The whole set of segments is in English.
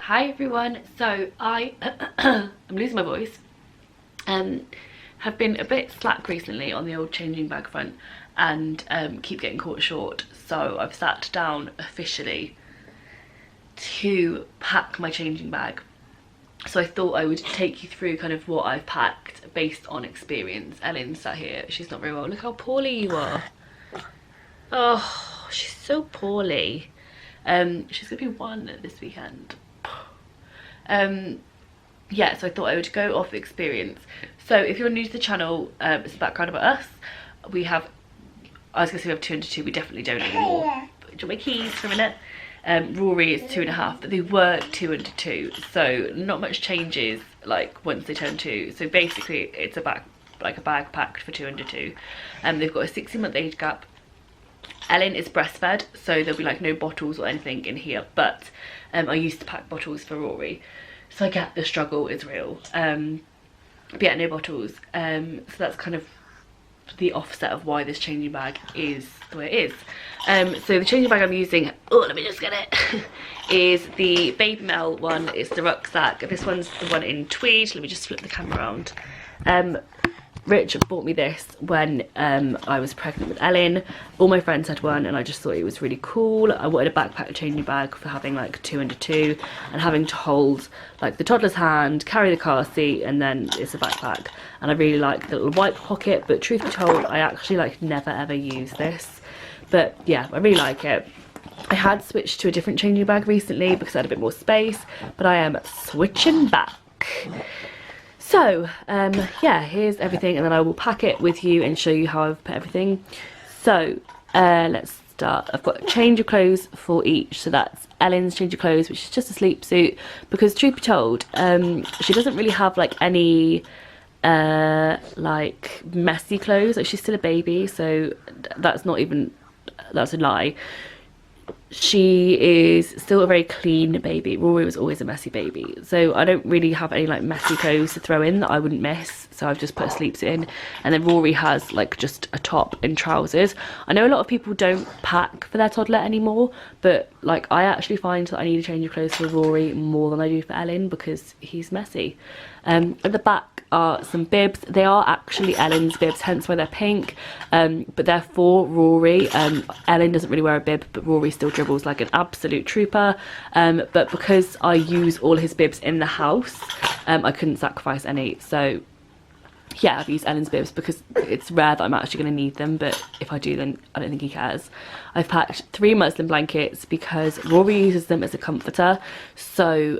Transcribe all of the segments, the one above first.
Hi everyone. So I I'm losing my voice. Have been a bit slack recently on the old changing bag front and keep getting caught short. So I've sat down officially to pack my changing bag. So I thought I would take you through kind of what I've packed based on experience. Ellen's sat here. She's not very well. Look how poorly you are. Oh, she's so poorly. She's gonna be 1 this weekend. Yeah, so I thought I would go off experience. So if you're new to the channel, it's a background about us. We have, I was gonna say we have 2 and 2, we definitely don't anymore. Do you want my keys for a minute? Rory is 2.5, but they were 2 and 2, so not much changes like once they turn 2. So basically it's a bag packed for 2 and 2. They've got a 16-month age gap. Ellen is breastfed, so there'll be like no bottles or anything in here, but I used to pack bottles for Rory, so I get the struggle is real. But yeah, no bottles. So that's kind of the offset of why this changing bag is the way it is. So the changing bag I'm using, oh let me just get it, is the Baby Mel one. It's the rucksack. This one's the one in tweed. Let me just flip the camera around. Rich bought me this when I was pregnant with Ellen. All my friends had one and I just thought it was really cool. I wanted a backpack changing bag for having like 2 and 2 and having to hold like the toddler's hand, carry the car seat, and then it's a backpack. And I really like the little wipe pocket, but truth be told I actually like never ever use this. But yeah, I really like it. I had switched to a different changing bag recently because I had a bit more space, but I am switching back. So yeah, here's everything, and then I will pack it with you and show you how I've put everything. So let's start. I've got a change of clothes for each. So that's Ellen's change of clothes, which is just a sleep suit, because truth be told, she doesn't really have like any like messy clothes. Like she's still a baby, so that's not even, that's a lie. She is still a very clean baby. Rory was always a messy baby, so I don't really have any like messy clothes to throw in that I wouldn't miss, so I've just put a sleep suit in. And then Rory has like just a top and trousers. I know a lot of people don't pack for their toddler anymore, but like I actually find that I need a change of clothes for Rory more than I do for Ellen because he's messy. At the back are some bibs. They are actually Ellen's bibs, hence why they're pink, but they're for Rory. Ellen doesn't really wear a bib, but Rory still dribbles like an absolute trooper. But because I use all his bibs in the house, I couldn't sacrifice any, so yeah, I've used Ellen's bibs because it's rare that I'm actually going to need them, but if I do, then I don't think he cares. I've packed 3 muslin blankets because Rory uses them as a comforter, so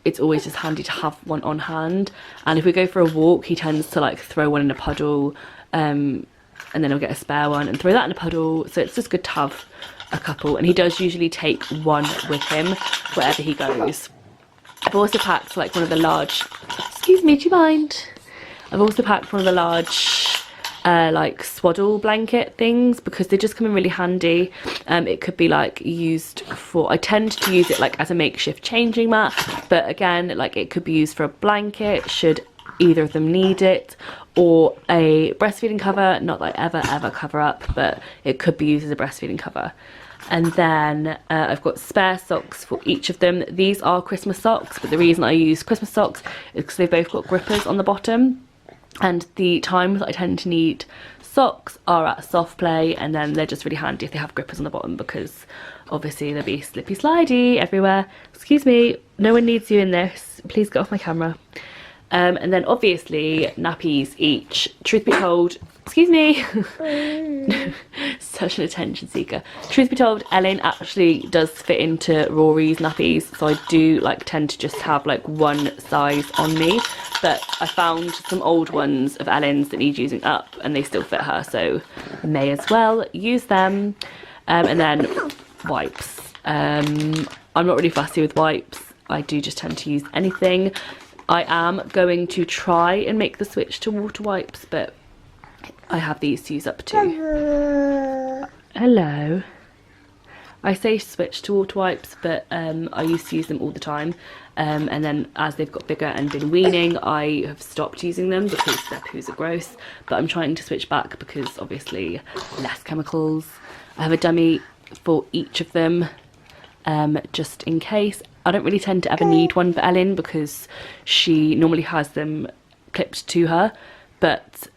it's always just handy to have one on hand. And if we go for a walk, he tends to like throw one in a puddle, and then he'll get a spare one and throw that in a puddle, so it's just good to have a couple. And he does usually take one with him wherever he goes. I've also packed like one of the large, excuse me, do you mind? I've also packed one of the large like swaddle blanket things because they just come in really handy. It could be like used for, I tend to use it like as a makeshift changing mat, but again, like it could be used for a blanket should either of them need it, or a breastfeeding cover. Not that I ever cover up, but it could be used as a breastfeeding cover. And then I've got spare socks for each of them. These are Christmas socks, but the reason I use Christmas socks is because they've both got grippers on the bottom. And the times that I tend to need socks are at soft play, and then they're just really handy if they have grippers on the bottom because obviously there'll be slippy slidey everywhere. Excuse me, no one needs you in this. Please get off my camera. And then obviously nappies each. Truth be told, excuse me, such an attention seeker. Truth be told, Ellen actually does fit into Rory's nappies, so I do like tend to just have like one size on me, but I found some old ones of Ellen's that need using up and they still fit her, so I may as well use them. And then wipes. I'm not really fussy with wipes. I do just tend to use anything. I am going to try and make the switch to water wipes, but I have these to use up too. Hello. I say switch to water wipes, but I used to use them all the time. And then as they've got bigger and been weaning, I have stopped using them because their poos are gross. But I'm trying to switch back because obviously less chemicals. I have a dummy for each of them, just in case. I don't really tend to ever need one for Ellen because she normally has them clipped to her, but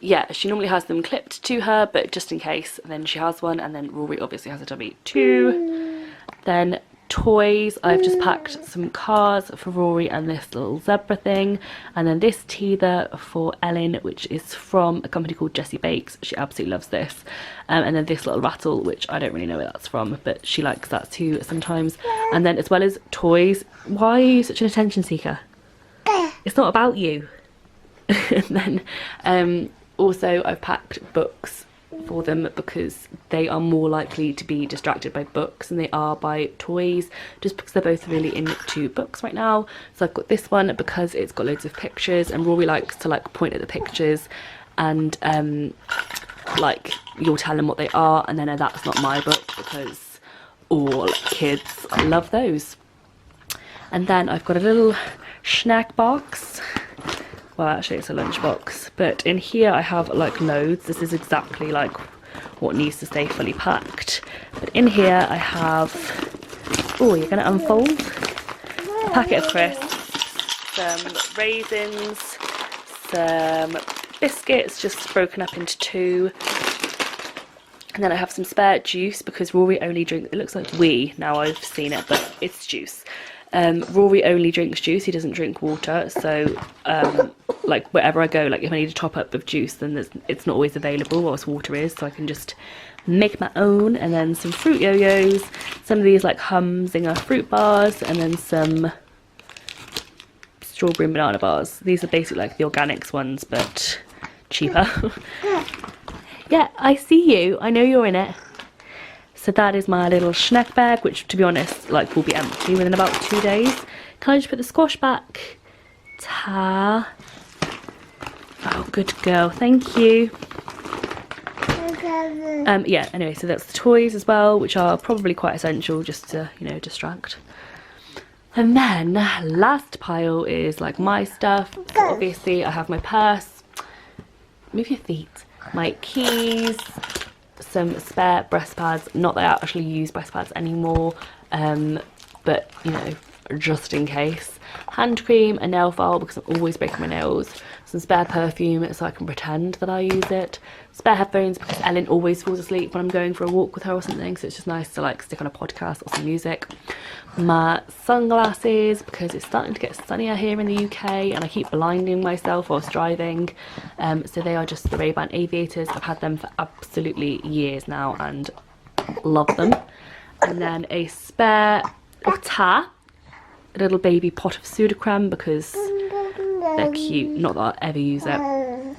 yeah, she normally has them clipped to her, but just in case, then she has one. And then Rory obviously has a dummy too. Then toys, I've just packed some cars for Rory and this little zebra thing, and then this teether for Ellen, which is from a company called Jessie Bakes. She absolutely loves this. And then this little rattle, which I don't really know where that's from, but she likes that too sometimes. And then as well as toys, why are you such an attention seeker? It's not about you. And then also I've packed books for them because they are more likely to be distracted by books than they are by toys, just because they're both really into books right now. So I've got this one because it's got loads of pictures, and Rory likes to like point at the pictures and like you'll tell them what they are, and then that's not my book because all kids love those. And then I've got a little snack box. Well, actually it's a lunch box, but in here I have like loads. This is exactly like what needs to stay fully packed. But in here I have, oh, you're gonna unfold? A packet of crisps, some raisins, some biscuits just broken up into two. And then I have some spare juice because Rory only drinks, it looks like now I've seen it, but it's juice. Rory only drinks juice, he doesn't drink water, so like wherever I go, like if I need to top up with juice, then it's not always available, whilst water is, so I can just make my own. And then some fruit yo-yos, some of these like Humzinger fruit bars, and then some strawberry and banana bars. These are basically like the organics ones, but cheaper. Yeah, I see you, I know you're in it. So that is my little snack bag, which to be honest, like will be empty within about 2 days. Can I just put the squash back? Ta. Oh, good girl, thank you. Yeah, anyway, so that's the toys as well, which are probably quite essential just to, you know, distract. And then last pile is like my stuff. So obviously I have my purse, move your feet, my keys, some spare breast pads, not that I actually use breast pads anymore, but you know, just in case, hand cream, a nail file because I'm always breaking my nails, some spare perfume so I can pretend that I use it, spare headphones because Ellen always falls asleep when I'm going for a walk with her or something, so it's just nice to like stick on a podcast or some music, my sunglasses because it's starting to get sunnier here in the UK and I keep blinding myself whilst driving, so they are just the Ray-Ban aviators. I've had them for absolutely years now and love them. And then a spare a little baby pot of Sudocrem because they're cute, not that I ever use it.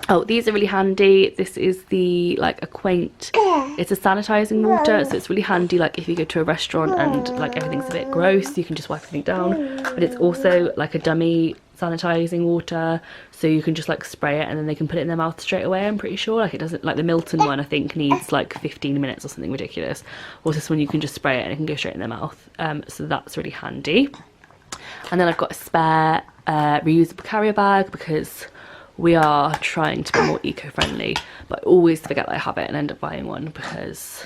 Oh, these are really handy. This is the like Acquaint, it's a sanitizing water, so it's really handy like if you go to a restaurant and like everything's a bit gross, you can just wipe everything down. But it's also like a dummy sanitizing water, so you can just like spray it and then they can put it in their mouth straight away. I'm pretty sure, like it doesn't, like the Milton one I think needs like 15 minutes or something ridiculous, or this one you can just spray it and it can go straight in their mouth, so that's really handy. And then I've got a spare reusable carrier bag because we are trying to be more eco-friendly, but I always forget that I have it and end up buying one because,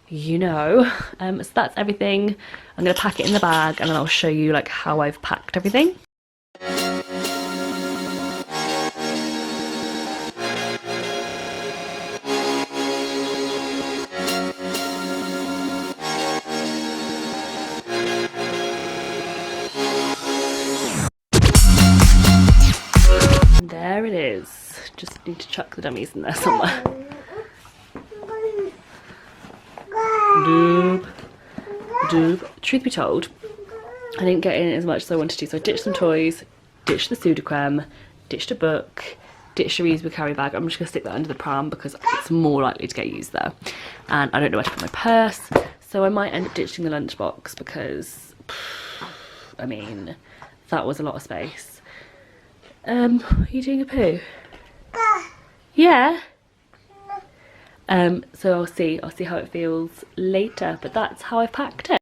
you know. So that's everything. I'm going to pack it in the bag and then I'll show you like how I've packed everything. There it is. Just need to chuck the dummies in there somewhere. Doop. Doop. Truth be told, I didn't get in as much as I wanted to, so I ditched some toys, ditched the Sudocrem, ditched a book, ditched a reusable carry bag. I'm just going to stick that under the pram because it's more likely to get used there. And I don't know where to put my purse, so I might end up ditching the lunchbox because, I mean, that was a lot of space. Are you doing a poo? Yeah. So I'll see how it feels later, but that's how I've packed it.